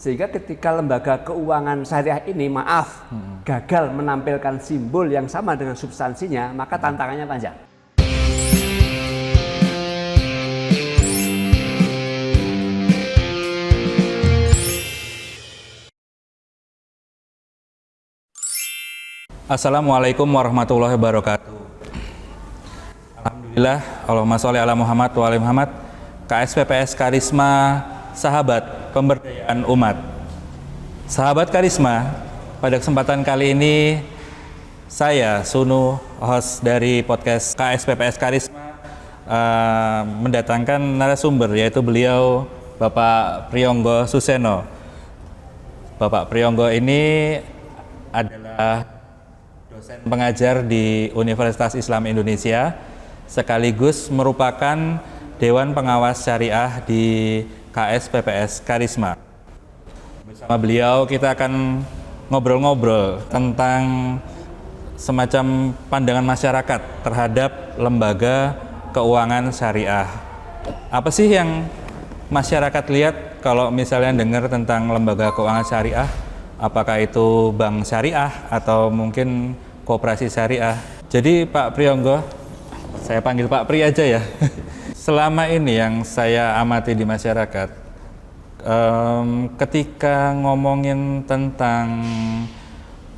Sehingga ketika lembaga keuangan syariah ini gagal menampilkan simbol yang sama dengan substansinya, maka tantangannya panjang. Assalamualaikum warahmatullahi wabarakatuh. Alhamdulillah, Allahumma sholli ala Muhammad wa ali Muhammad. KSPPS Karisma, sahabat pemberdayaan umat. Sahabat Karisma, pada kesempatan kali ini saya Sunu, host dari podcast KSPPS Karisma, mendatangkan narasumber, yaitu beliau Bapak Priyonggo Suseno. Bapak Priyonggo ini adalah dosen pengajar di Universitas Islam Indonesia, sekaligus merupakan Dewan Pengawas Syariah di KSPPS Karisma. Bersama beliau kita akan ngobrol-ngobrol tentang semacam pandangan masyarakat terhadap lembaga keuangan syariah. Apa sih yang masyarakat lihat kalau misalnya dengar tentang lembaga keuangan syariah? Apakah itu bank syariah atau mungkin koperasi syariah? Jadi Pak Priyonggo, saya panggil Pak Pri aja ya. Selama ini yang saya amati di masyarakat, ketika ngomongin tentang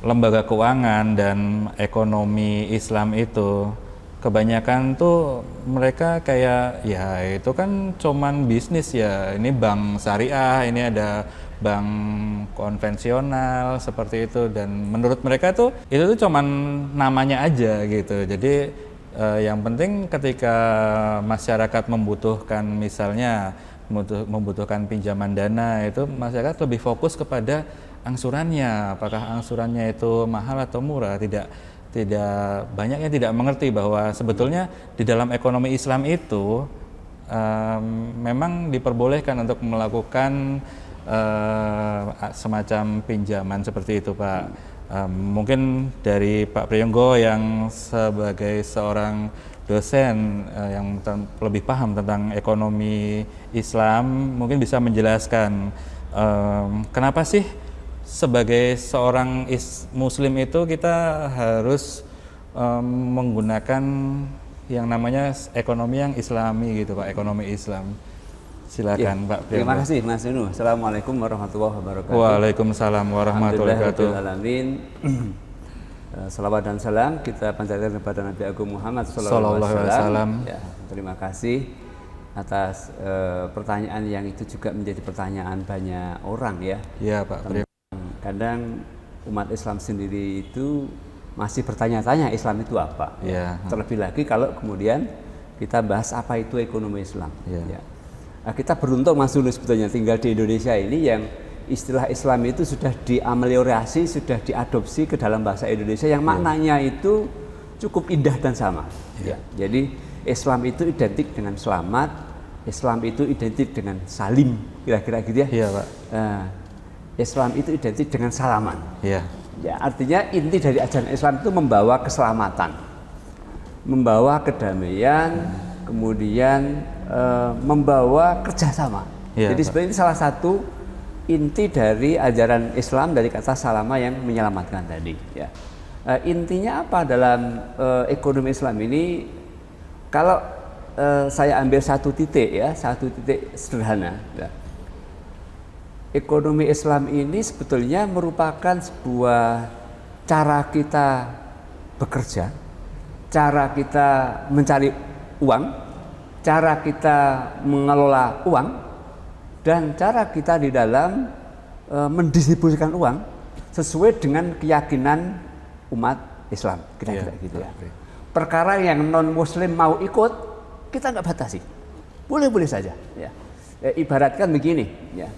lembaga keuangan dan ekonomi Islam itu, kebanyakan tuh mereka kayak, ya itu kan cuman bisnis ya, ini bank syariah, ini ada bank konvensional seperti itu, dan menurut mereka tuh itu tuh cuman namanya aja gitu. Jadi yang penting ketika masyarakat membutuhkan, misalnya membutuhkan pinjaman dana, itu masyarakat lebih fokus kepada angsurannya, apakah angsurannya itu mahal atau murah. Tidak banyak yang tidak mengerti bahwa sebetulnya di dalam ekonomi Islam itu memang diperbolehkan untuk melakukan semacam pinjaman seperti itu, Pak. Mungkin dari Pak Priyonggo yang sebagai seorang dosen yang lebih paham tentang ekonomi Islam, mungkin bisa menjelaskan kenapa sih sebagai seorang Muslim itu kita harus menggunakan yang namanya ekonomi yang Islami gitu, Pak, ekonomi Islam. Silakan, ya, Pak Priyonggo. Terima kasih Mas Sunu. Assalamualaikum warahmatullahi wabarakatuh. Waalaikumsalam warahmatullahi wabarakatuh. Salawat dan salam kita panjatkan kepada Nabi Agung Muhammad Sallallahu Alaihi Wasallam. Ya, terima kasih atas pertanyaan yang itu juga menjadi pertanyaan banyak orang ya. Iya, Pak Priyonggo. Kadang umat Islam sendiri itu masih bertanya-tanya Islam itu apa. Ya. Terlebih lagi kalau kemudian kita bahas apa itu ekonomi Islam. Ya. Nah, kita beruntung Mas Sunu sebetulnya tinggal di Indonesia ini yang istilah Islam itu sudah diameliorasi, sudah diadopsi ke dalam bahasa Indonesia yang maknanya itu cukup indah dan sama. Ya. Jadi Islam itu identik dengan selamat, Islam itu identik dengan salim, kira-kira gitu ya. Iya, Pak. Islam itu identik dengan salaman. Iya. Ya, artinya inti dari ajaran Islam itu membawa keselamatan, membawa kedamaian, kemudian membawa kerjasama. Ya, jadi Pak, sebenarnya ini salah satu inti dari ajaran Islam dari kata salama yang menyelamatkan tadi. Ya. Intinya apa dalam ekonomi Islam ini? Kalau saya ambil satu titik sederhana. Ya. Ekonomi Islam ini sebetulnya merupakan sebuah cara kita bekerja, cara kita mencari uang, cara kita mengelola uang, dan cara kita di dalam mendistribusikan uang sesuai dengan keyakinan umat Islam, kira-kira gitu ya. Perkara yang non Muslim mau ikut, kita nggak batasi, boleh-boleh saja. Ya. Ibaratkan begini, ya.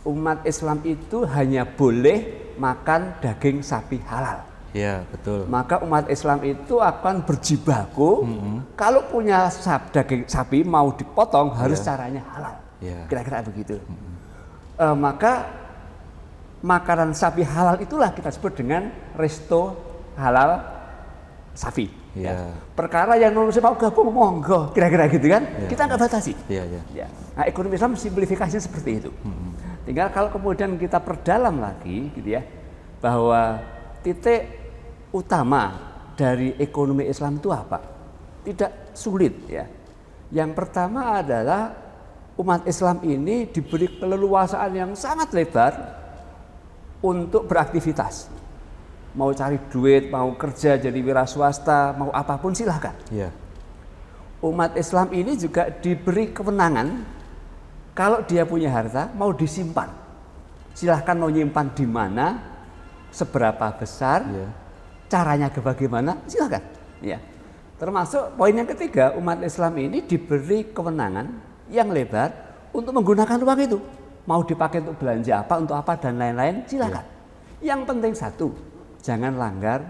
Umat Islam itu hanya boleh makan daging sapi halal. Iya, betul. Maka umat Islam itu akan berjibaku kalau punya daging sapi mau dipotong harus caranya halal. Kira-kira begitu. Maka makanan sapi halal itulah kita sebut dengan resto halal sapi. Ya. Perkara yang non muslim mau gabung monggo, kira-kira gitu kan? Kita nggak batasi. Ya. Nah, ekonomi Islam simplifikasinya seperti itu. tinggal kalau kemudian kita perdalam lagi gitu ya, bahwa titik utama dari ekonomi Islam itu apa? Tidak sulit ya. Yang pertama adalah umat Islam ini diberi keleluasaan yang sangat lebar untuk beraktivitas. Mau cari duit, mau kerja jadi wira swasta, mau apapun silahkan. Ya. Umat Islam ini juga diberi kewenangan, kalau dia punya harta mau disimpan, silahkan mau nyimpan di mana, seberapa besar, caranya bagaimana, silahkan. Ya. Termasuk poin yang ketiga, umat Islam ini diberi kewenangan yang lebar untuk menggunakan uang itu, mau dipakai untuk belanja apa, untuk apa dan lain-lain, silahkan. Yang penting satu, jangan langgar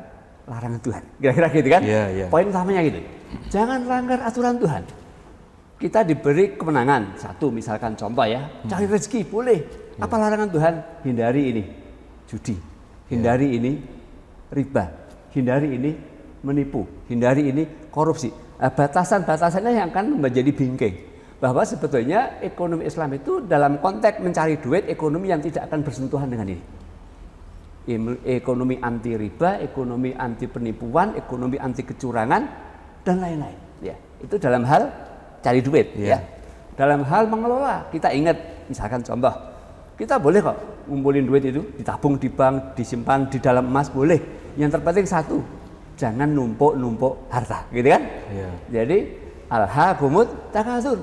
larangan Tuhan. Kira-kira gitu kan? Poin utamanya gitu. Jangan langgar aturan Tuhan. Kita diberi kemenangan. Satu, misalkan contoh ya, cari rezeki boleh. Apa larangan Tuhan? Hindari ini judi, hindari ini riba, hindari ini menipu, hindari ini korupsi. Batasan-batasannya yang akan menjadi bingkai. Bahwa sebetulnya ekonomi Islam itu dalam konteks mencari duit, ekonomi yang tidak akan bersentuhan dengan ini. Ekonomi anti riba, ekonomi anti penipuan, ekonomi anti kecurangan dan lain-lain. Ya, itu dalam hal cari duit. Ya. Dalam hal mengelola, kita ingat, misalkan contoh, kita boleh kok ngumpulin duit itu, ditabung di bank, disimpan di dalam emas boleh. Yang terpenting satu, jangan numpuk-numpuk harta, gitu kan? Jadi alhaakumut takatsur.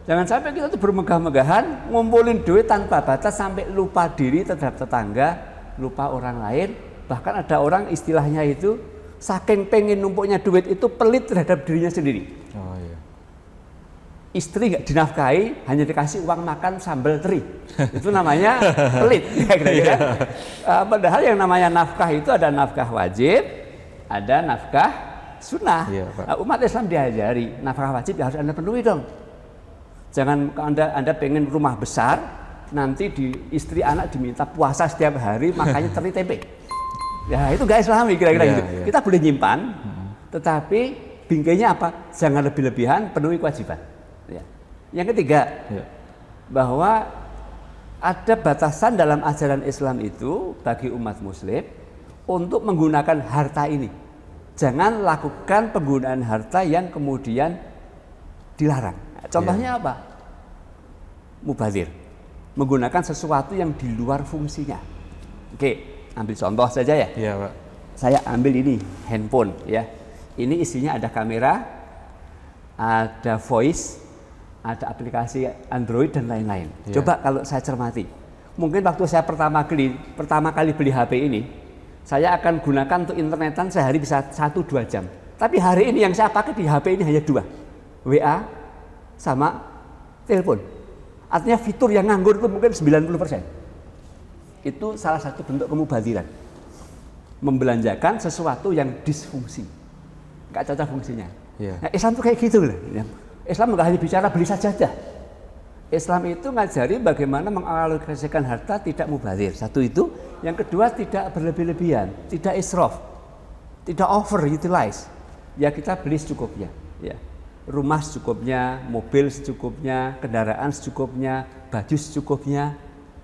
Jangan sampai kita tuh bermegah-megahan, ngumpulin duit tanpa batas sampai lupa diri terhadap tetangga, lupa orang lain. Bahkan ada orang istilahnya itu saking pengen numpuknya duit itu pelit terhadap dirinya sendiri. Istri nggak dinafkahi, hanya dikasih uang makan sambal teri. Itu namanya pelit. Ya, padahal yang namanya nafkah itu ada nafkah wajib, ada nafkah sunnah. Umat Islam diajari nafkah wajib harus Anda penuhi dong. Jangan Anda pengen rumah besar, nanti istri anak diminta puasa setiap hari, makanya teri tempe. Ya itu nggak Islami kira-kira gitu. Kita boleh nyimpan, tetapi bingkainya apa? Jangan lebih-lebihan, penuhi kewajiban. Ya. Yang ketiga, bahwa ada batasan dalam ajaran Islam itu bagi umat Muslim untuk menggunakan harta ini. Jangan lakukan penggunaan harta yang kemudian dilarang. Contohnya apa? Mubadzir. Menggunakan sesuatu yang di luar fungsinya. Oke, ambil contoh saja ya. Iya, Pak. Saya ambil ini handphone ya. Ini isinya ada kamera, ada voice, ada aplikasi Android dan lain-lain. Coba kalau saya cermati, mungkin waktu saya pertama kali beli HP ini, saya akan gunakan untuk internetan sehari bisa 1-2 jam. Tapi hari ini yang saya pakai di HP ini hanya 2, WA sama telepon. Artinya fitur yang nganggur itu mungkin 90%. Itu salah satu bentuk kemubadziran. Membelanjakan sesuatu yang disfungsi, nggak cocok fungsinya. Nah, Islam itu kayak gitu loh. Islam nggak hanya bicara beli sajadah. Islam itu ngajari bagaimana mengalokasikan harta tidak mubadzir. Satu itu. Yang kedua tidak berlebih-lebihan, tidak israf, tidak overutilize. Ya kita beli secukupnya. Ya. Rumah secukupnya, mobil secukupnya, kendaraan secukupnya, baju secukupnya.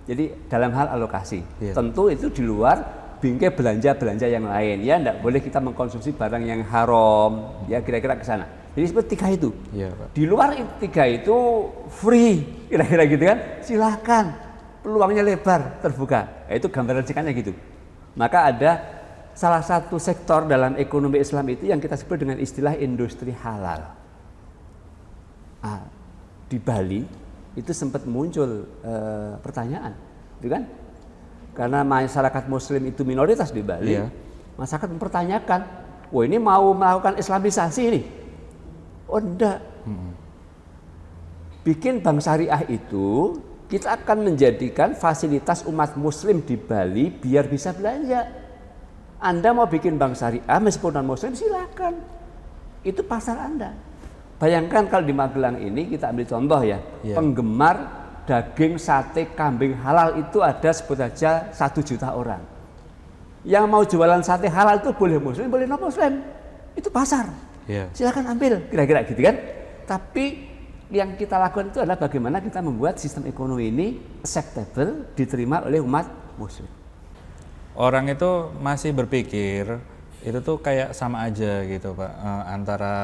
Jadi dalam hal alokasi. Tentu itu di luar bingkai belanja-belanja yang lain. Ya enggak boleh kita mengkonsumsi barang yang haram. Ya kira-kira ke sana. Jadi seperti 3 itu. Pak. Di luar 3 itu free, kira-kira gitu kan. Silahkan, peluangnya lebar, terbuka. Itu gambaran singkatnya gitu. Maka ada salah satu sektor dalam ekonomi Islam itu yang kita sebut dengan istilah industri halal. Di Bali itu sempat muncul pertanyaan, gitu kan? Karena masyarakat Muslim itu minoritas di Bali, masyarakat mempertanyakan, wah ini mau melakukan Islamisasi ini? Oh enggak. Bikin bank syariah itu kita akan menjadikan fasilitas umat Muslim di Bali biar bisa belanja. Anda mau bikin bank syariah meskipun non Muslim silakan. Itu pasar Anda. Bayangkan kalau di Magelang ini kita ambil contoh ya, penggemar daging sate kambing halal itu ada sebut saja 1 juta orang. Yang mau jualan sate halal itu boleh Muslim, boleh non Muslim. Itu pasar. Silakan ambil, kira-kira gitu kan. Tapi yang kita lakukan itu adalah bagaimana kita membuat sistem ekonomi ini acceptable, diterima oleh umat muslim. Orang itu masih berpikir itu tuh kayak sama aja gitu Pak, antara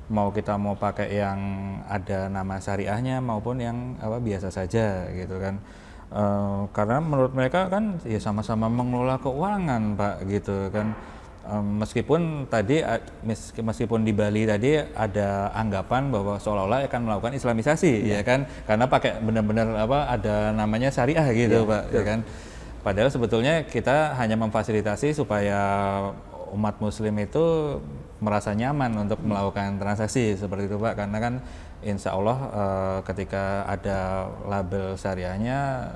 kita mau pakai yang ada nama syariahnya maupun yang biasa saja gitu kan. Karena menurut mereka kan ya sama-sama mengelola keuangan Pak gitu kan. Meskipun di Bali tadi ada anggapan bahwa seolah-olah akan melakukan islamisasi ya kan, karena pakai benar-benar ada namanya syariah gitu Pak ya kan. Padahal sebetulnya kita hanya memfasilitasi supaya umat muslim itu merasa nyaman untuk melakukan transaksi seperti itu Pak, karena kan insya Allah ketika ada label syariahnya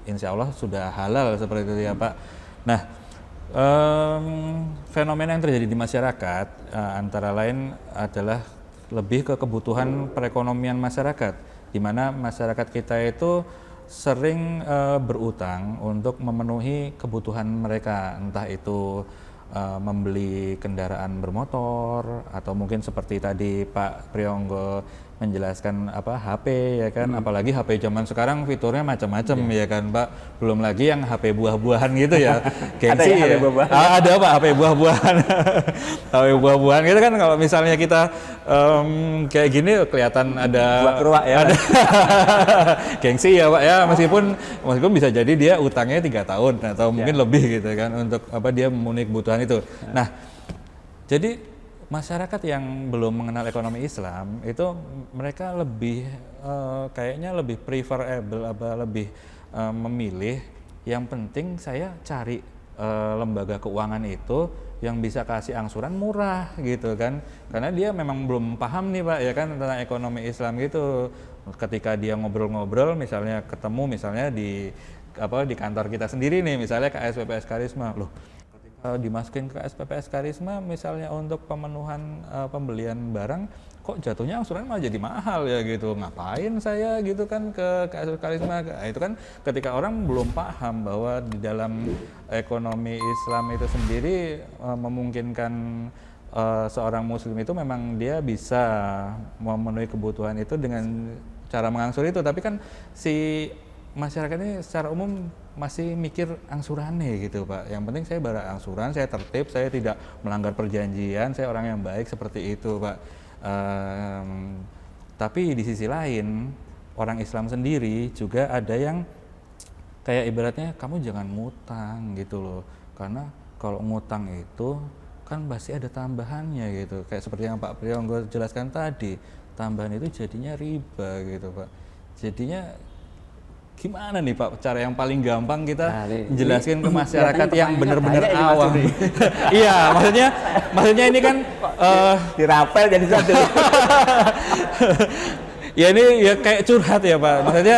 insya Allah sudah halal seperti itu ya Pak. Nah, fenomena yang terjadi di masyarakat antara lain adalah lebih ke kebutuhan perekonomian masyarakat, di mana masyarakat kita itu sering berutang untuk memenuhi kebutuhan mereka, entah itu membeli kendaraan bermotor atau mungkin seperti tadi Pak Priyonggo menjelaskan HP ya kan, apalagi HP zaman sekarang fiturnya macam-macam ya kan Pak, belum lagi yang HP buah-buahan gitu ya, gengsi ya, ada Pak HP buah-buahan. HP buah-buahan gitu kan, kalau misalnya kita kayak gini kelihatan ada buah keruak ya, ada gengsi ya Pak ya, meskipun bisa jadi dia utangnya 3 tahun atau mungkin lebih gitu kan untuk dia memenuhi kebutuhan itu. Nah, jadi masyarakat yang belum mengenal ekonomi Islam itu mereka lebih kayaknya lebih preferable lebih memilih yang penting saya cari lembaga keuangan itu yang bisa kasih angsuran murah gitu kan, karena dia memang belum paham nih Pak ya kan tentang ekonomi Islam gitu. Ketika dia ngobrol-ngobrol misalnya ketemu misalnya di kantor kita sendiri nih, misalnya KSPPS Karisma, loh dimasukin ke SPPS Karisma misalnya untuk pemenuhan pembelian barang kok jatuhnya angsuran malah jadi mahal ya gitu, ngapain saya gitu kan ke SPPS Karisma. Nah, itu kan ketika orang belum paham bahwa di dalam ekonomi Islam itu sendiri memungkinkan seorang muslim itu memang dia bisa memenuhi kebutuhan itu dengan cara mengangsur itu, tapi kan si masyarakat ini secara umum masih mikir angsurannya gitu Pak. Yang penting saya bayar angsuran, saya tertib, saya tidak melanggar perjanjian, saya orang yang baik seperti itu Pak. Tapi di sisi lain orang Islam sendiri juga ada yang kayak ibaratnya kamu jangan ngutang gitu loh, karena kalau ngutang itu kan pasti ada tambahannya gitu. Kayak seperti yang Pak Priyonggo jelaskan tadi, tambahan itu jadinya riba gitu Pak. Jadinya gimana nih Pak cara yang paling gampang kita menjelaskan ke masyarakat yang benar-benar awam? Iya, maksudnya ini kan dirapel jadi satu. Ya ini ya kayak curhat ya Pak. Maksudnya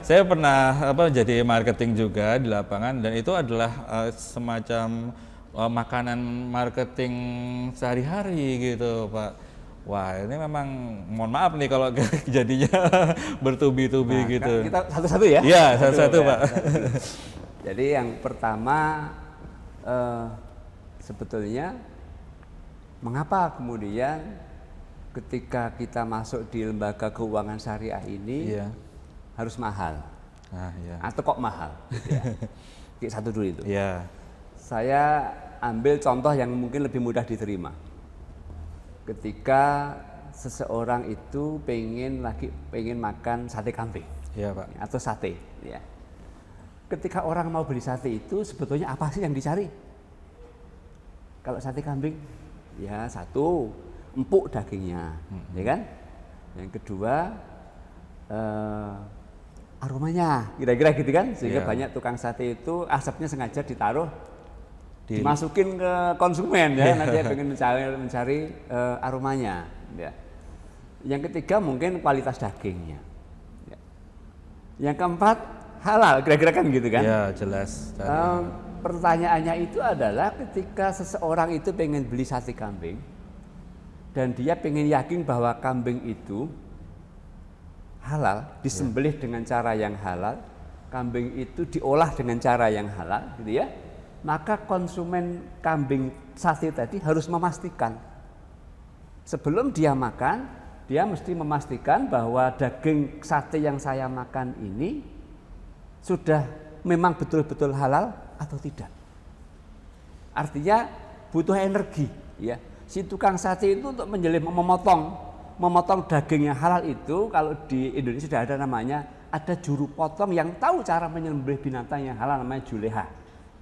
saya pernah jadi marketing juga di lapangan, dan itu adalah semacam makanan marketing sehari-hari gitu Pak. Wah, ini memang mohon maaf nih kalau jadinya bertubi-tubi gitu. Kita satu-satu ya? Iya, satu-satu Pak. Jadi yang pertama sebetulnya mengapa kemudian ketika kita masuk di lembaga keuangan syariah ini harus mahal? Atau kok mahal? Gitu ya. Satu dulu itu. Saya ambil contoh yang mungkin lebih mudah diterima. Ketika seseorang itu pengen makan sate kambing, Pak, atau sate, ya. Ketika orang mau beli sate itu sebetulnya apa sih yang dicari? Kalau sate kambing, ya satu empuk dagingnya, ya kan? Yang kedua aromanya, kira-kira gitu kan? Sehingga banyak tukang sate itu asapnya sengaja ditaruh dimasukin ke konsumen ya, nanti dia pengen mencari aromanya ya. Yang ketiga mungkin kualitas dagingnya ya. Yang keempat halal, kira-kira kan gitu kan ya, jelas. Pertanyaannya itu adalah ketika seseorang itu pengen beli sate kambing dan dia pengen yakin bahwa kambing itu halal, disembelih dengan cara yang halal, kambing itu diolah dengan cara yang halal gitu ya, maka konsumen kambing sate tadi harus memastikan sebelum dia makan, dia mesti memastikan bahwa daging sate yang saya makan ini sudah memang betul-betul halal atau tidak. Artinya butuh energi, ya. Si tukang sate itu untuk memotong daging yang halal itu, kalau di Indonesia sudah ada namanya, ada juru potong yang tahu cara menyembelih binatang yang halal, namanya juleha,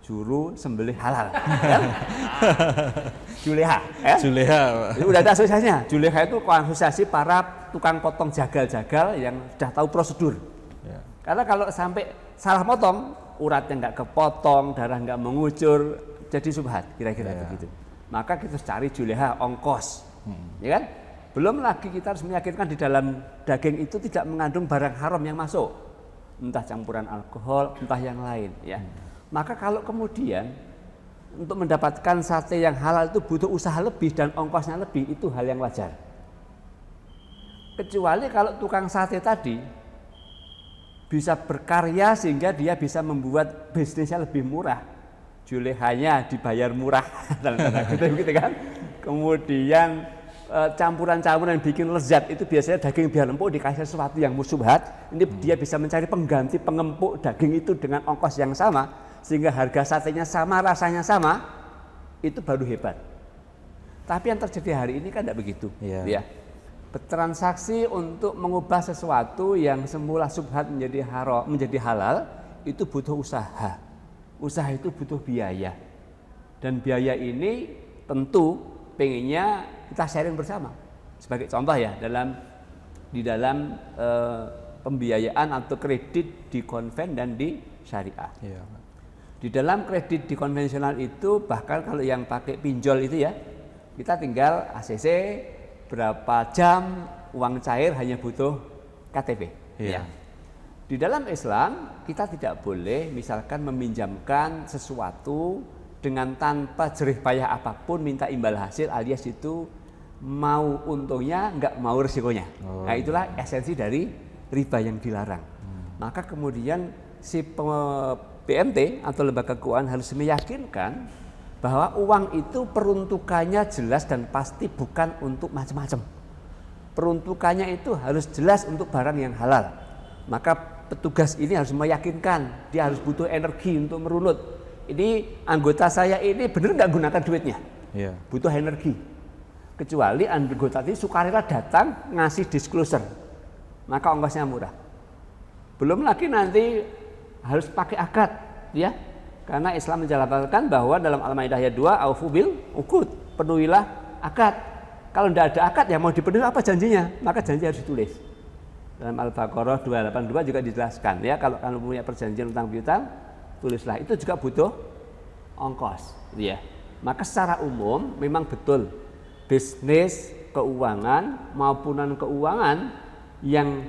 juru sembelih halal. Juleha, ya? Juleha. Itu udah ada asosiasinya. Juleha itu asosiasi para tukang potong jagal-jagal yang sudah tahu prosedur. Ya. Karena kalau sampai salah potong, uratnya nggak kepotong, darah nggak mengucur, jadi subhat, kira-kira begitu. Maka kita harus cari juleha, ongkos, ya kan? Belum lagi kita harus meyakinkan di dalam daging itu tidak mengandung barang haram yang masuk, entah campuran alkohol, entah yang lain, ya. Maka kalau kemudian untuk mendapatkan sate yang halal itu butuh usaha lebih dan ongkosnya lebih, itu hal yang wajar. Kecuali kalau tukang sate tadi bisa berkarya sehingga dia bisa membuat bisnisnya lebih murah, julehanya dibayar murah, gitu kan. Kemudian campuran-campuran yang bikin lezat itu biasanya daging biar empuk dikasih sesuatu yang musubhat, ini dia bisa mencari pengganti pengempuk daging itu dengan ongkos yang sama, sehingga harga satenya sama, rasanya sama, itu baru hebat. Tapi yang terjadi hari ini kan tidak begitu, ya. Bertransaksi untuk mengubah sesuatu yang semula subhat menjadi haram, menjadi halal, itu butuh usaha. Usaha itu butuh biaya, dan biaya ini tentu pengennya kita sharing bersama. Sebagai contoh ya, di dalam pembiayaan atau kredit di konven dan di syariah. Ya. Di dalam kredit di konvensional itu, bahkan kalau yang pakai pinjol itu ya, kita tinggal ACC berapa jam, uang cair hanya butuh KTP. Ya. Di dalam Islam kita tidak boleh misalkan meminjamkan sesuatu dengan tanpa jerih payah apapun, minta imbal hasil, alias itu mau untungnya nggak mau resikonya. Nah itulah esensi dari riba yang dilarang. Maka kemudian si BMT atau lembaga keuangan harus meyakinkan bahwa uang itu peruntukannya jelas dan pasti, bukan untuk macam-macam. Peruntukannya itu harus jelas untuk barang yang halal. Maka petugas ini harus meyakinkan, dia harus butuh energi untuk merunut. Ini anggota saya ini benar nggak gunakan duitnya, butuh energi. Kecuali anggota ini sukarela datang ngasih disclosure, maka ongkosnya murah. Belum lagi nanti harus pakai akad, ya, karena Islam menjelaskan bahwa dalam Al-Maidah ayat 2, aufu bil uqud, penuhilah akad. Kalau tidak ada akad ya mau dipenuhi apa janjinya, maka janji harus ditulis. Dalam Al-Baqarah 282 juga dijelaskan, ya, kalau kamu punya perjanjian utang piutang, tulislah. Itu juga butuh ongkos, ya. Maka secara umum memang betul bisnis keuangan maupun non keuangan yang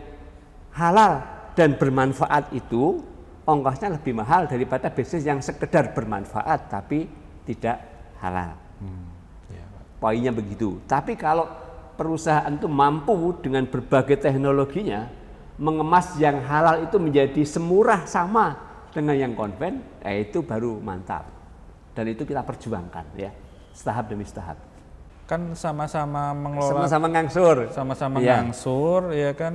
halal dan bermanfaat itu ongkosnya lebih mahal daripada bisnis yang sekedar bermanfaat tapi tidak halal. Poinnya begitu. Tapi kalau perusahaan itu mampu dengan berbagai teknologinya mengemas yang halal itu menjadi semurah sama dengan yang konven, itu baru mantap. Dan itu kita perjuangkan, ya, setahap demi setahap. Kan sama-sama mengelola, sama-sama ngangsur, ngangsur, ya kan.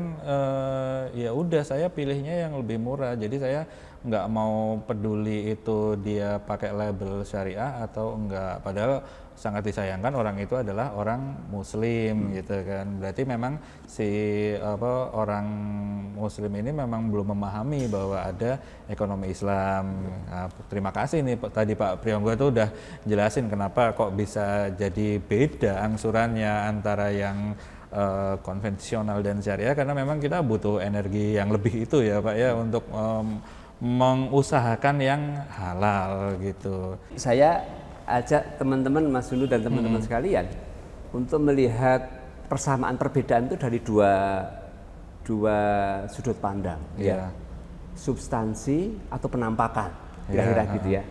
Ya udah, saya pilihnya yang lebih murah, jadi saya nggak mau peduli itu dia pakai label syariah atau enggak, padahal sangat disayangkan orang itu adalah orang muslim, gitu kan. Berarti memang si orang muslim ini memang belum memahami bahwa ada ekonomi Islam. Nah, terima kasih nih tadi Pak Priyonggo itu udah jelasin kenapa kok bisa jadi beda angsurannya antara yang konvensional dan syariah, karena memang kita butuh energi yang lebih itu ya Pak ya, untuk mengusahakan yang halal gitu. Saya ajak teman-teman Mas Hulu dan teman-teman sekalian untuk melihat persamaan perbedaan itu dari dua sudut pandang, ya, substansi atau penampakan, kira-kira gitu ya.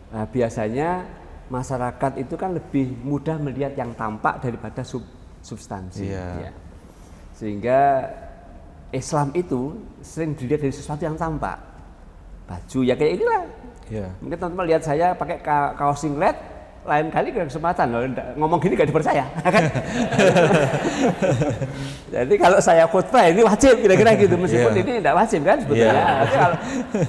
Nah, biasanya masyarakat itu kan lebih mudah melihat yang tampak daripada substansi, ya. Sehingga Islam itu sering dilihat dari sesuatu yang tampak. Baju ya kayak inilah. Mungkin teman-teman lihat saya pakai kaos singlet, lain kali ke kesempatan loh, ngomong gini gak dipercaya kan. Jadi kalau saya khutbah ini wajib kira-kira gitu, meskipun ini tidak wajib kan sebetulnya. Tapi kalau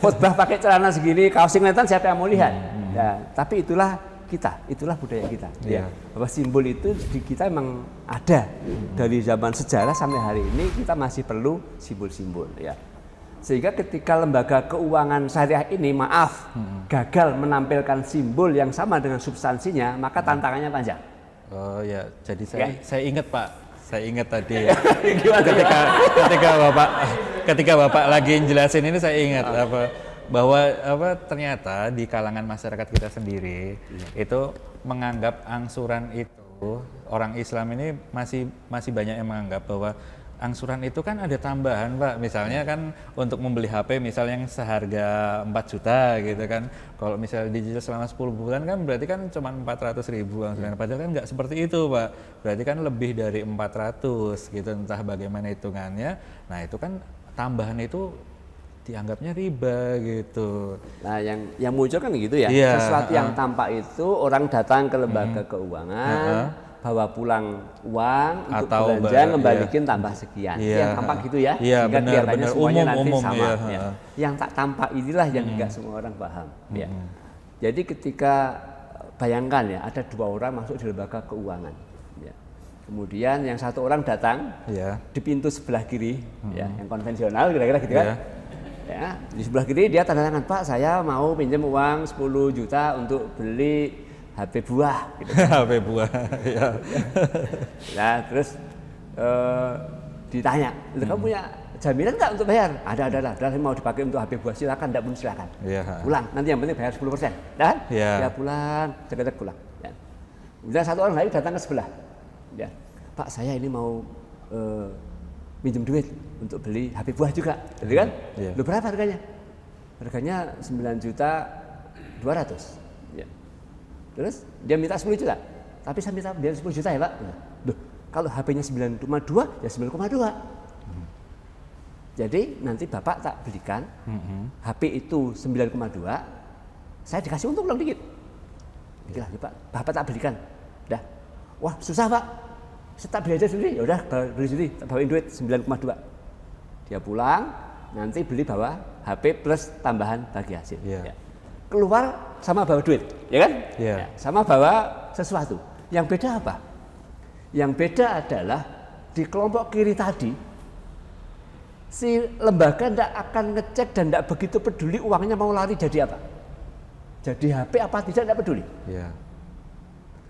khutbah pakai celana segini, kaos singletan siapa yang mau lihat? Ya, tapi itulah kita, itulah budaya kita. Ya. Bahwa simbol itu di kita memang ada dari zaman sejarah sampai hari ini, kita masih perlu simbol-simbol ya. Sehingga ketika lembaga keuangan syariah ini gagal menampilkan simbol yang sama dengan substansinya, maka tantangannya panjang. Oh ya, jadi Ya. saya ingat Pak, saya ingat tadi Gimana, ketika Bapak lagi jelasin ini saya ingat bahwa ternyata di kalangan masyarakat kita sendiri itu menganggap angsuran itu, orang Islam ini masih banyak yang menganggap bahwa angsuran itu kan ada tambahan Pak, misalnya kan untuk membeli HP misalnya yang seharga 4 juta gitu kan, kalau misalnya dicicil selama 10 bulan kan berarti kan cuma 400.000 angsuran, padahal kan nggak seperti itu Pak, berarti kan lebih dari 400 gitu, entah bagaimana hitungannya. Nah itu kan tambahan itu dianggapnya riba gitu. Nah yang muncul kan gitu ya, sesuatu yang tampak itu orang datang ke lembaga keuangan, bawa pulang uang untuk atau belanja, ngembalikin tambah sekian. Yang tampak gitu ya, sehingga kelihatannya semuanya nanti sama. Ya. Yang tak tampak inilah yang enggak semua orang paham. Ya. Jadi ketika bayangkan ya, ada 2 orang masuk di lembaga keuangan. Ya. Kemudian yang 1 orang datang di pintu sebelah kiri, ya, yang konvensional kira-kira gitu kan. Ya, di sebelah kiri dia tanda tangan, Pak saya mau pinjam uang 10 juta untuk beli HP buah gitu. HP buah ya. Nah terus ditanya, kamu punya jaminan nggak untuk bayar? Ada, mau dipakai untuk HP buah silakan, tidak pun silakan. Pulang, nanti yang penting bayar 10%. Dan dia pulang, cek pulang. Ya. Kemudian 1 orang lagi datang ke sebelah. Ya. Pak saya ini mau minjem duit untuk beli HP buah juga, gitu kan? Lu berapa harganya? Harganya 9.200.000. Ya. Terus dia minta 10 juta, tapi saya minta biar 10 juta ya Pak. Duh, kalau HP-nya 9,2 ya 9,2. Jadi nanti Bapak tak belikan HP itu 9,2, saya dikasih untung dikit. Itulah Pak, Bapak tak belikan. Dah, wah susah Pak. Saya tak beli aja sendiri, ya udah beli sendiri, tak bawain duit 9,2. Dia pulang, nanti beli bawa HP plus tambahan bagi hasil. Ya. Keluar sama bawa duit, ya kan? Ya, sama bawa sesuatu. Yang beda apa? Yang beda adalah di kelompok kiri tadi, si lembaga tidak akan ngecek dan tidak begitu peduli uangnya mau lari jadi apa. Jadi HP apa tidak peduli.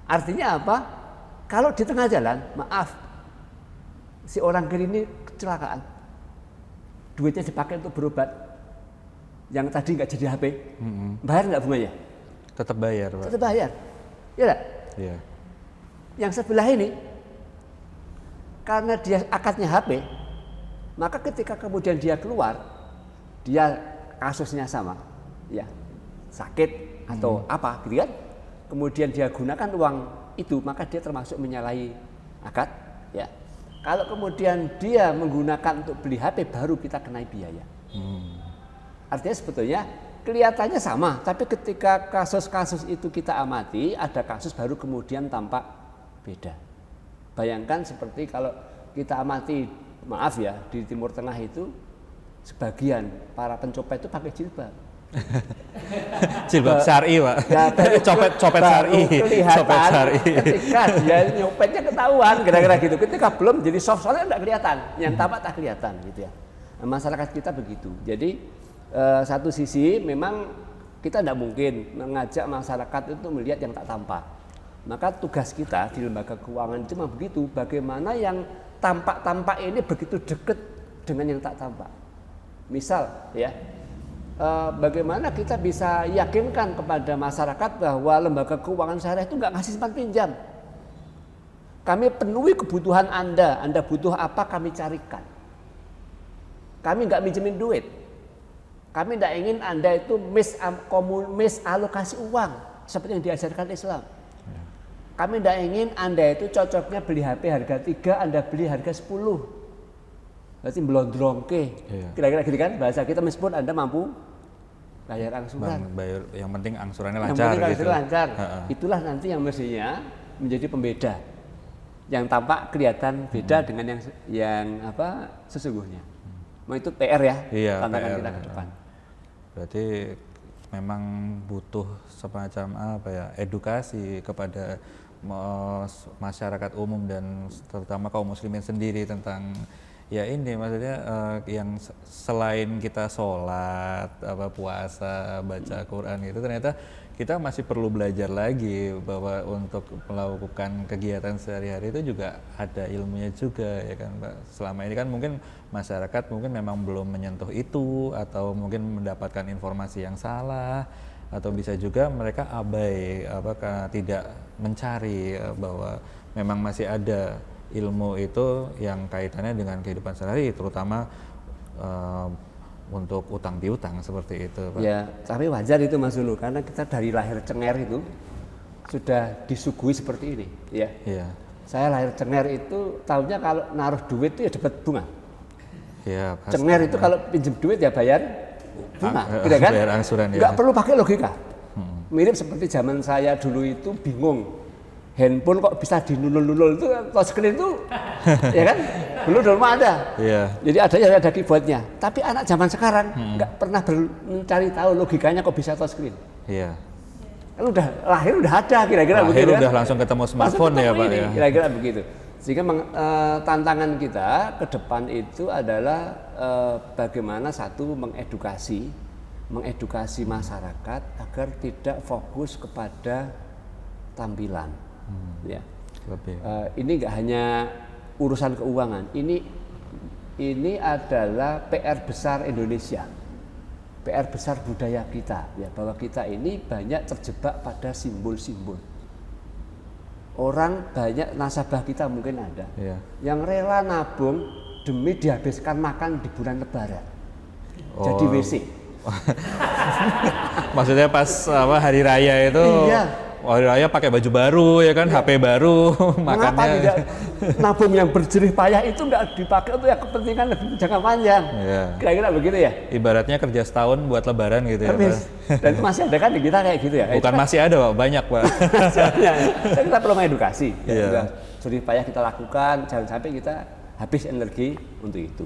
Artinya apa? Kalau di tengah jalan, maaf, si orang kiri ini kecelakaan, duitnya dipakai untuk berobat, yang tadi nggak jadi HP, bayar nggak bunganya? Tetap bayar Pak. Tetap bayar, ya nggak? Yang sebelah ini, karena dia akadnya HP, maka ketika kemudian dia keluar, dia kasusnya sama, ya sakit atau apa, gitu kan? Kemudian dia gunakan uang itu, maka dia termasuk menyalahi akad. Ya. Kalau kemudian dia menggunakan untuk beli HP, baru kita kenai biaya. Artinya sebetulnya kelihatannya sama, tapi ketika kasus-kasus itu kita amati, ada kasus baru kemudian tampak beda. Bayangkan seperti kalau kita amati, maaf ya, di Timur Tengah itu sebagian para pencopet itu pakai jilbab. Jilbab syar'i Pak. Ya, copet syar'i. Kelihatan ketika dia nyopetnya ketahuan, kira-kira gitu. Ketika belum jadi soft, soalnya tidak kelihatan, yang tampak tak kelihatan gitu ya. Nah, masyarakat kita begitu. Jadi satu sisi memang kita tidak mungkin mengajak masyarakat itu melihat yang tak tampak. Maka tugas kita di lembaga keuangan itu memang begitu. Bagaimana yang tampak-tampak ini begitu dekat dengan yang tak tampak. Misal ya. Bagaimana kita bisa yakinkan kepada masyarakat bahwa lembaga keuangan syariah itu nggak ngasih simpan pinjam. Kami penuhi kebutuhan Anda butuh apa kami carikan. Kami nggak minjemin duit. Kami tidak ingin Anda itu misalokasi uang seperti yang diajarkan Islam. Kami tidak ingin Anda itu cocoknya beli HP harga 3, Anda beli harga 10. Berarti melondrongke. Kira-kira gitu kan bahasa kita, meskipun Anda mampu bayar angsuran. Yang penting angsurannya Yang lancar penting gitu. lancar. Itulah nanti yang mestinya menjadi pembeda. Yang tampak kelihatan beda dengan yang sesungguhnya. Itu PR ya, Iya, tantangan PR, kita ke depan. Berarti memang butuh semacam edukasi kepada masyarakat umum dan terutama kaum muslimin sendiri tentang ya ini maksudnya yang selain kita sholat, puasa, baca Quran itu ternyata kita masih perlu belajar lagi bahwa untuk melakukan kegiatan sehari-hari itu juga ada ilmunya juga ya kan Pak. Selama ini kan mungkin masyarakat memang belum menyentuh itu atau mungkin mendapatkan informasi yang salah atau bisa juga mereka abai karena tidak mencari bahwa memang masih ada ilmu itu yang kaitannya dengan kehidupan sehari-hari terutama untuk utang piutang seperti itu Pak. Ya, tapi wajar itu Mas Zulu karena kita dari lahir cengar itu sudah disuguhi seperti ini ya. Iya. Saya lahir cengar itu tahunya kalau naruh duit itu ya dapat bunga. Iya, pasti. Cengar itu kalau pinjam duit ya bayar bunga, gitu kan? Bayar angsuran ya. Nggak perlu pakai logika. Mirip seperti zaman saya dulu itu bingung. Handphone kok bisa dinulul-nulul itu touchscreen itu ya kan? Dulu mah ada. Iya. Jadi ada keyboardnya. Tapi anak zaman sekarang nggak pernah mencari tahu logikanya kok bisa touchscreen. Iya. Kan udah lahir udah ada kira-kira begitu kan? Udah langsung ketemu smartphone ya Pak ya. Kira-kira begitu. Sehingga tantangan kita ke depan itu adalah bagaimana satu mengedukasi masyarakat agar tidak fokus kepada tampilan. Ya. Ini nggak hanya urusan keuangan. Ini adalah PR besar Indonesia, PR besar budaya kita. Ya, bahwa kita ini banyak terjebak pada simbol-simbol. Orang banyak nasabah kita mungkin ada yang rela nabung demi dihabiskan makan di bulan Lebaran. Jadi WC. Maksudnya pas hari raya itu hari raya pakai baju baru ya kan, HP baru, Mengapa makannya. tidak nabung yang berjerih payah itu nggak dipakai untuk yang kepentingan lebih jangka panjang? Kira-kira begitu ya? Ibaratnya kerja setahun buat Lebaran gitu ya Pak. Dan itu masih ada kan di kita kayak gitu ya? Bukan masih ada Pak, banyak Pak. Dan kita perlu mengedukasi. Jerih payah kita lakukan, jangan sampai kita habis energi untuk itu.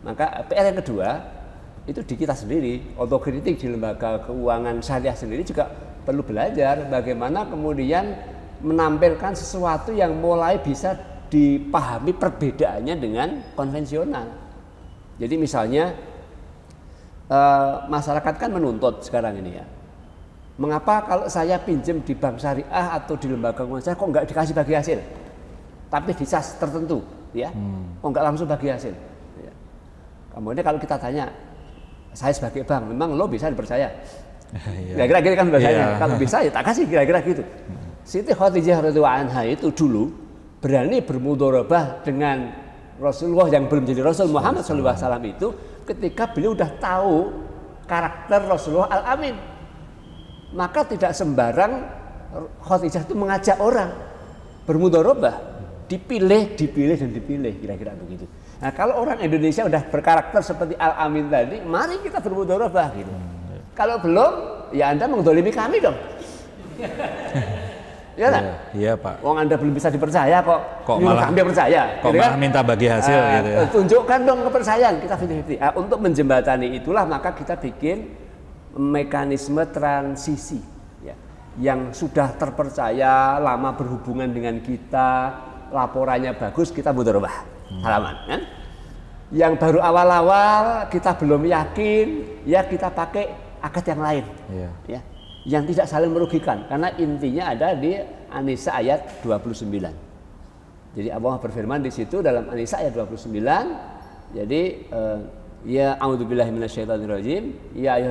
Maka PR yang kedua itu di kita sendiri, otokritik di lembaga keuangan syariah sendiri juga perlu belajar bagaimana kemudian menampilkan sesuatu yang mulai bisa dipahami perbedaannya dengan konvensional. Jadi misalnya masyarakat kan menuntut sekarang ini ya, mengapa kalau saya pinjam di bank syariah atau di lembaga keuangan syariah kok nggak dikasih bagi hasil, tapi di cas tertentu, ya, kok nggak langsung bagi hasil. Ya. Kemudian kalau kita tanya, saya sebagai bank, memang lo bisa dipercaya? Kira-kira gitu kan bahasanya. Kalau bisa ya tak kasih, kira-kira gitu. Siti Khadijah radhiyallahu anha itu dulu berani bermudharabah dengan Rasulullah yang belum jadi Rasul Muhammad SAW itu ketika beliau udah tahu karakter Rasulullah Al-Amin. Maka tidak sembarang Khadijah itu mengajak orang bermudharabah, dipilih, kira-kira begitu. Nah, kalau orang Indonesia udah berkarakter seperti Al-Amin tadi, mari kita bermudharabah gitu. Kalau belum, ya Anda mendolimi kami dong. Ya kan? Iya Pak. Wong Anda belum bisa dipercaya kok malah kami percaya. Kok gitu malah kan? minta bagi hasil gitu ya. Tunjukkan dong kepercayaan kita 50-50. Untuk menjembatani itulah maka kita bikin mekanisme transisi ya, yang sudah terpercaya lama berhubungan dengan kita, laporannya bagus, kita mudharabah halaman kan? Yang baru awal-awal kita belum yakin, ya kita pakai akad yang lain, ya, yang tidak saling merugikan, karena intinya ada di An-Nisa ayat 29. Jadi Allah berfirman di situ dalam An-Nisa ayat 29. Jadi ya a'udzubillahi minasyaitonirrajim, ya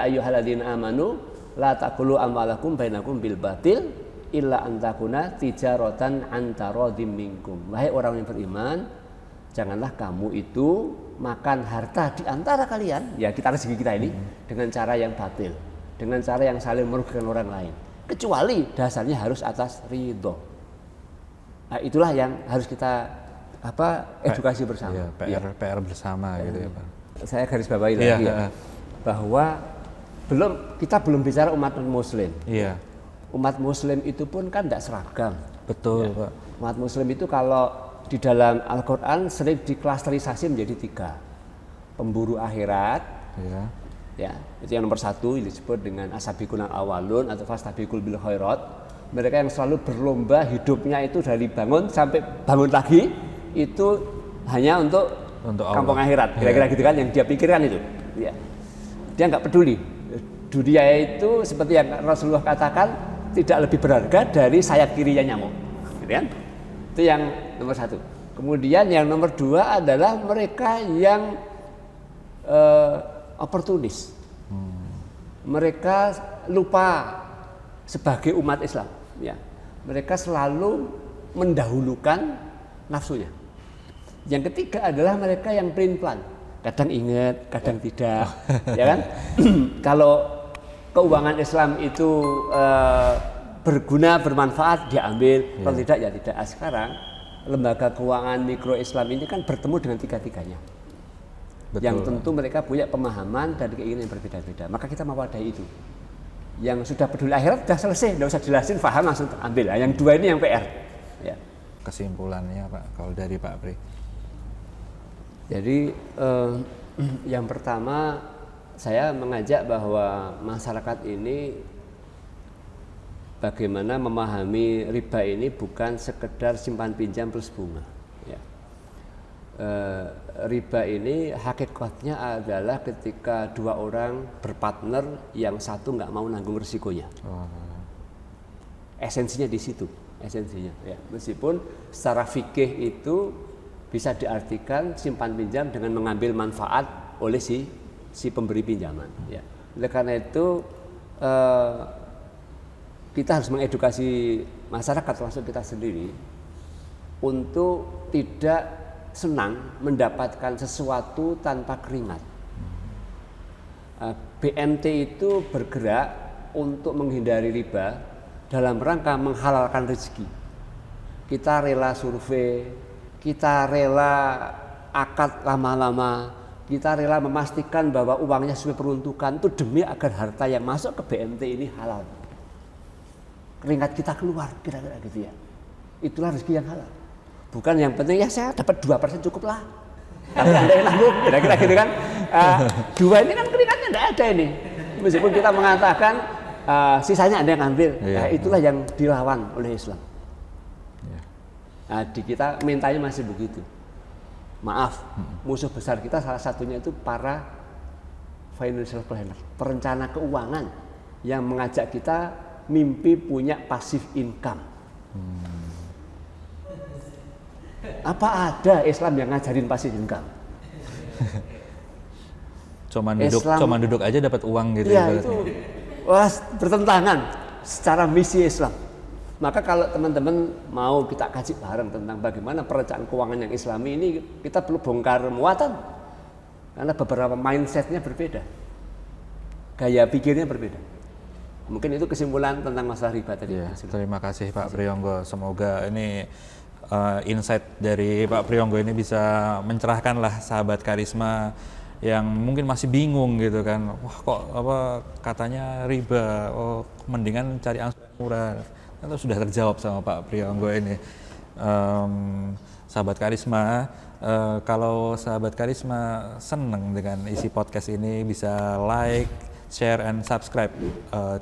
ayyuhalladzina amanu la taqulu amwalakum bainakum bil batil illa an takuna tijaratan an taradhim minkum. Wahai orang yang beriman, janganlah kamu itu makan harta di antara kalian, ya kita rezeki kita ini, dengan cara yang batil, dengan cara yang saling merugikan orang lain, kecuali dasarnya harus atas ridho. Nah, itulah yang harus kita edukasi bersama. PR bersama gitu ya Pak. Saya garis bawahi lagi ya, bahwa kita belum bicara umat non-Muslim. Iya. Umat Muslim itu pun kan tidak seragam. Betul, Ya. Pak. Umat Muslim itu kalau di dalam Al-Quran sering diklasterisasi menjadi 3. Pemburu akhirat, Iya. ya, itu yang nomor 1 yang disebut dengan asabiqun awalun atau fastabiqul bil khairat. Mereka yang selalu berlomba hidupnya itu dari bangun sampai bangun lagi itu hanya untuk kampung akhirat, kira-kira gitu kan yang dia pikirkan itu. Ya. Dia nggak peduli. Dunia itu seperti yang Rasulullah katakan tidak lebih berharga dari sayap kirinya nyamuk, gitu kan? Itu yang nomor 1. Kemudian yang nomor 2 adalah mereka yang oportunis. Mereka lupa sebagai umat Islam. Ya, mereka selalu mendahulukan nafsunya. Yang ketiga adalah mereka yang pelin-pelan. Kadang ingat, kadang tidak, ya kan? Kalau keuangan Islam itu berguna, bermanfaat, diambil. Kalau tidak, ya tidak. Sekarang lembaga keuangan mikro Islam ini kan bertemu dengan tiga-tiganya. Betul. Yang tentu mereka punya pemahaman dan keinginan yang berbeda-beda. Maka kita mewadahi itu. Yang sudah peduli akhirat sudah selesai, tidak usah jelasin, paham langsung ambil. Yang 2 ini yang PR. Ya. Kesimpulannya Pak, kalau dari Pak Pri. Jadi yang pertama saya mengajak bahwa masyarakat ini bagaimana memahami riba ini bukan sekedar simpan pinjam plus bunga. Ya. Riba ini hakikatnya adalah ketika 2 orang berpartner yang satu nggak mau nanggung risikonya. Esensinya di situ, esensinya. Ya. Meskipun secara fikih itu bisa diartikan simpan pinjam dengan mengambil manfaat oleh si pemberi pinjaman. Ya. Oleh karena itu kita harus mengedukasi masyarakat termasuk kita sendiri untuk tidak senang mendapatkan sesuatu tanpa keringat. BMT itu bergerak untuk menghindari riba dalam rangka menghalalkan rezeki. Kita rela survei, kita rela akad lama-lama, kita rela memastikan bahwa uangnya sesuai peruntukan itu demi agar harta yang masuk ke BMT ini halal. Keringat kita keluar, kira-kira gitu ya. Itulah rezeki yang halal. Bukan yang penting ya saya dapat 2% cukup lah. Tapi Anda yang nanggung, kira-kira gitu kan. 2 ini kan keringatnya tidak ada ini. Meskipun kita mengatakan sisanya Anda yang ambil, itulah yang dilawan oleh Islam. Di kita mintanya masih begitu. Maaf, musuh besar kita salah satunya itu para financial planner, perencana keuangan yang mengajak kita mimpi punya passive income. Apa ada Islam yang ngajarin passive income? Cuman duduk aja dapat uang gitu. Ya itu bertentangan secara misi Islam. Maka kalau teman-teman mau kita kaji bareng tentang bagaimana perencanaan keuangan yang Islami ini, kita perlu bongkar muatan. Karena beberapa mindsetnya berbeda, gaya pikirnya berbeda. Mungkin itu kesimpulan tentang masalah riba tadi. Ya, terima kasih Pak Priyonggo. Semoga ini insight dari Pak Priyonggo ini bisa mencerahkan lah sahabat Karisma yang mungkin masih bingung gitu kan. Wah kok katanya riba, mendingan cari angsuran murah. Itu sudah terjawab sama Pak Priyonggo ini. Sahabat Karisma, kalau sahabat Karisma senang dengan isi podcast ini, bisa like, share, and subscribe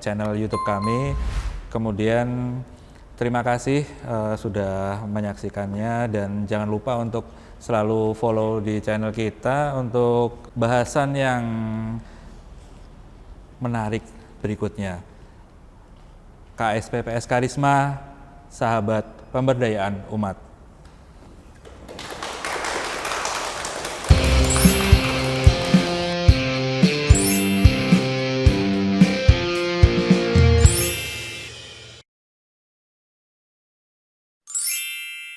channel YouTube kami. Kemudian terima kasih sudah menyaksikannya, dan jangan lupa untuk selalu follow di channel kita untuk bahasan yang menarik berikutnya. KSPPS Karisma, sahabat pemberdayaan umat.